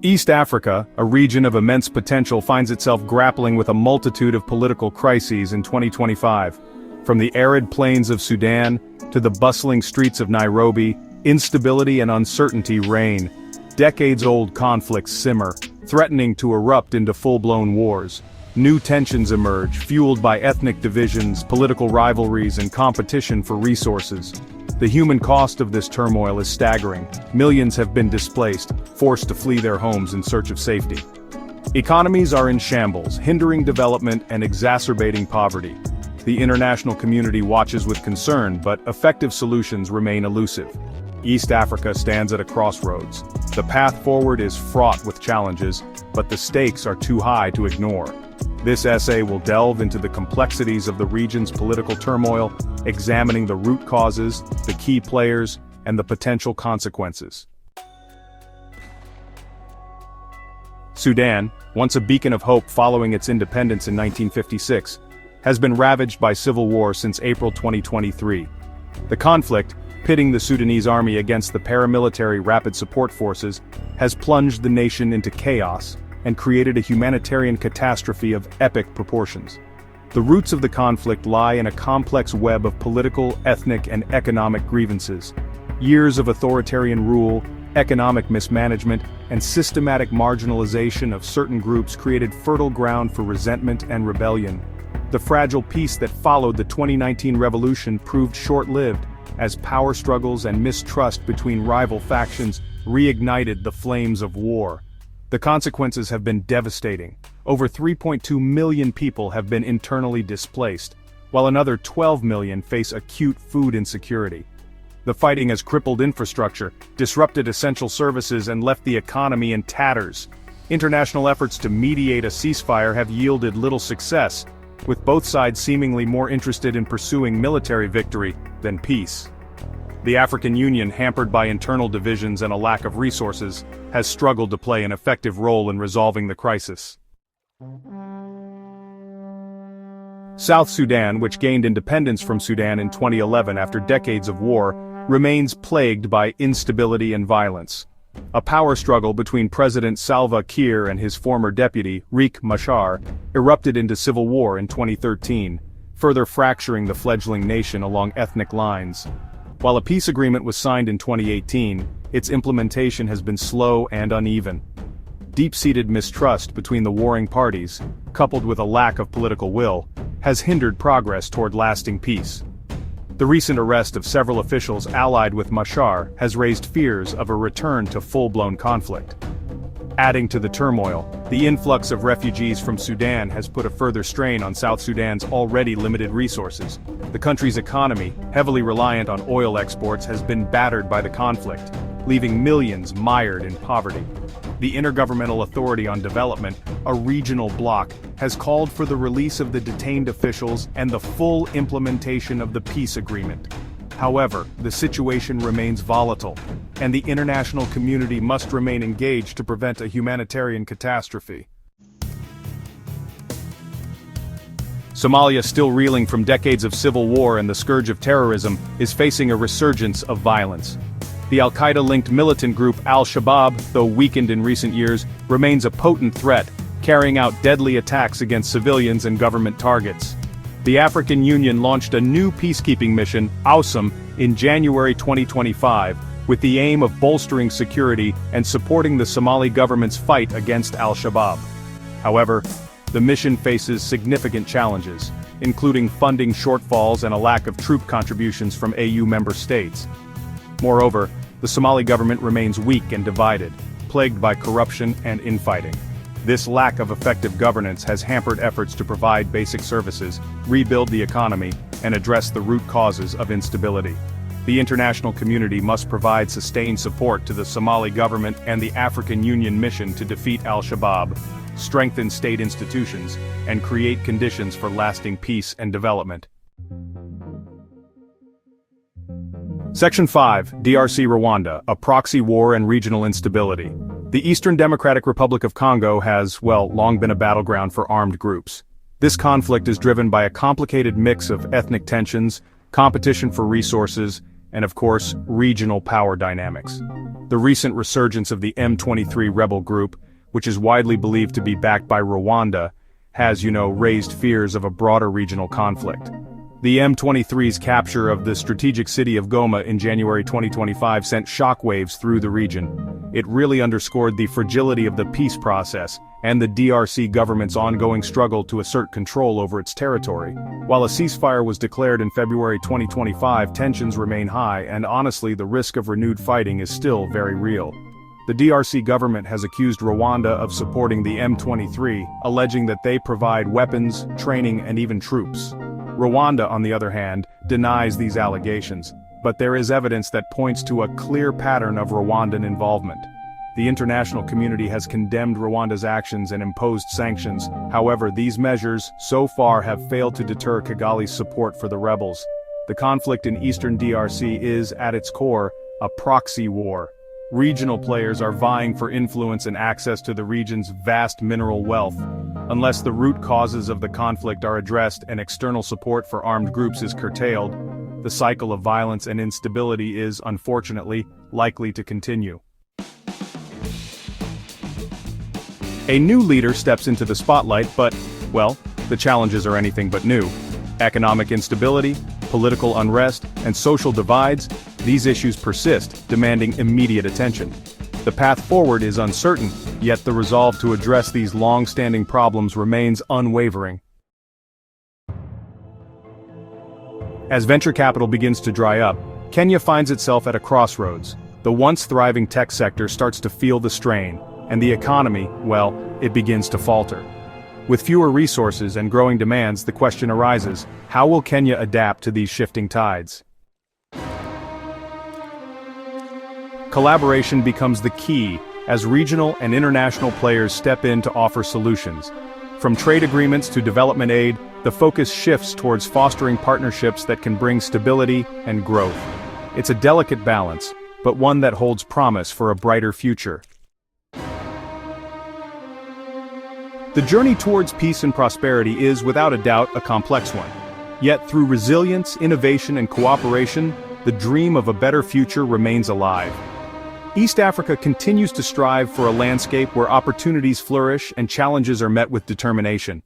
East Africa, a region of immense potential, finds itself grappling with a multitude of political crises in 2025. From the arid plains of Sudan to the bustling streets of Nairobi, instability and uncertainty reign. Decades-old conflicts simmer, threatening to erupt into full-blown wars. New tensions emerge, fueled by ethnic divisions, political rivalries, and competition for resources. The human cost of this turmoil is staggering. Millions have been displaced, forced to flee their homes in search of safety. Economies are in shambles, hindering development and exacerbating poverty. The international community watches with concern, but effective solutions remain elusive. East Africa stands at a crossroads. The path forward is fraught with challenges, but the stakes are too high to ignore. This essay will delve into the complexities of the region's political turmoil, examining the root causes, the key players, and the potential consequences. Sudan, once a beacon of hope following its independence in 1956, has been ravaged by civil war since April 2023. The conflict, pitting the Sudanese army against the paramilitary Rapid Support Forces, has plunged the nation into chaos and created a humanitarian catastrophe of epic proportions. The roots of the conflict lie in a complex web of political, ethnic, and economic grievances. Years of authoritarian rule, economic mismanagement, and systematic marginalization of certain groups created fertile ground for resentment and rebellion. The fragile peace that followed the 2019 revolution proved short-lived, as power struggles and mistrust between rival factions reignited the flames of war. The consequences have been devastating. Over 3.2 million people have been internally displaced, while another 12 million face acute food insecurity. The fighting has crippled infrastructure, disrupted essential services, and left the economy in tatters. International efforts to mediate a ceasefire have yielded little success, with both sides seemingly more interested in pursuing military victory than peace. The African Union, hampered by internal divisions and a lack of resources, has struggled to play an effective role in resolving the crisis. South Sudan, which gained independence from Sudan in 2011 after decades of war, remains plagued by instability and violence. A power struggle between President Salva Kiir and his former deputy, Riek Machar, erupted into civil war in 2013, further fracturing the fledgling nation along ethnic lines. While a peace agreement was signed in 2018, its implementation has been slow and uneven. Deep-seated mistrust between the warring parties, coupled with a lack of political will, has hindered progress toward lasting peace. The recent arrest of several officials allied with Machar has raised fears of a return to full-blown conflict. Adding to the turmoil, the influx of refugees from Sudan has put a further strain on South Sudan's already limited resources. The country's economy, heavily reliant on oil exports, has been battered by the conflict, leaving millions mired in poverty. The Intergovernmental Authority on Development, a regional bloc, has called for the release of the detained officials and the full implementation of the peace agreement. However, the situation remains volatile, and the international community must remain engaged to prevent a humanitarian catastrophe. Somalia, still reeling from decades of civil war and the scourge of terrorism, is facing a resurgence of violence. The al-Qaeda-linked militant group Al-Shabaab, though weakened in recent years, remains a potent threat, carrying out deadly attacks against civilians and government targets. The African Union launched a new peacekeeping mission, AUSUM, in January 2025, with the aim of bolstering security and supporting the Somali government's fight against Al-Shabaab. However, the mission faces significant challenges, including funding shortfalls and a lack of troop contributions from AU member states. Moreover, the Somali government remains weak and divided, plagued by corruption and infighting. This lack of effective governance has hampered efforts to provide basic services, rebuild the economy, and address the root causes of instability. The international community must provide sustained support to the Somali government and the African Union mission to defeat Al-Shabaab, strengthen state institutions, and create conditions for lasting peace and development. Section 5, DRC Rwanda, a proxy war and regional instability. The Eastern Democratic Republic of Congo has, long been a battleground for armed groups. This conflict is driven by a complicated mix of ethnic tensions, competition for resources, and of course, regional power dynamics. The recent resurgence of the M23 rebel group, which is widely believed to be backed by Rwanda, has, raised fears of a broader regional conflict. The M23's capture of the strategic city of Goma in January 2025 sent shockwaves through the region. It really underscored the fragility of the peace process and the DRC government's ongoing struggle to assert control over its territory. While a ceasefire was declared in February 2025, tensions remain high, and honestly, the risk of renewed fighting is still very real. The DRC government has accused Rwanda of supporting the M23, alleging that they provide weapons, training, and even troops. Rwanda, on the other hand, denies these allegations, but there is evidence that points to a clear pattern of Rwandan involvement. The international community has condemned Rwanda's actions and imposed sanctions. However, these measures, so far, have failed to deter Kigali's support for the rebels. The conflict in eastern DRC is, at its core, a proxy war. Regional players are vying for influence and access to the region's vast mineral wealth. Unless the root causes of the conflict are addressed and external support for armed groups is curtailed, the cycle of violence and instability is, unfortunately, likely to continue. A new leader steps into the spotlight, but, the challenges are anything but new. Economic instability, political unrest, and social divides, these issues persist, demanding immediate attention. The path forward is uncertain, yet the resolve to address these long-standing problems remains unwavering. As venture capital begins to dry up, Kenya finds itself at a crossroads. The once thriving tech sector starts to feel the strain, and the economy, it begins to falter. With fewer resources and growing demands, the question arises, how will Kenya adapt to these shifting tides? Collaboration becomes the key, as regional and international players step in to offer solutions. From trade agreements to development aid, the focus shifts towards fostering partnerships that can bring stability and growth. It's a delicate balance, but one that holds promise for a brighter future. The journey towards peace and prosperity is, without a doubt, a complex one. Yet through resilience, innovation, and cooperation, the dream of a better future remains alive. East Africa continues to strive for a landscape where opportunities flourish and challenges are met with determination.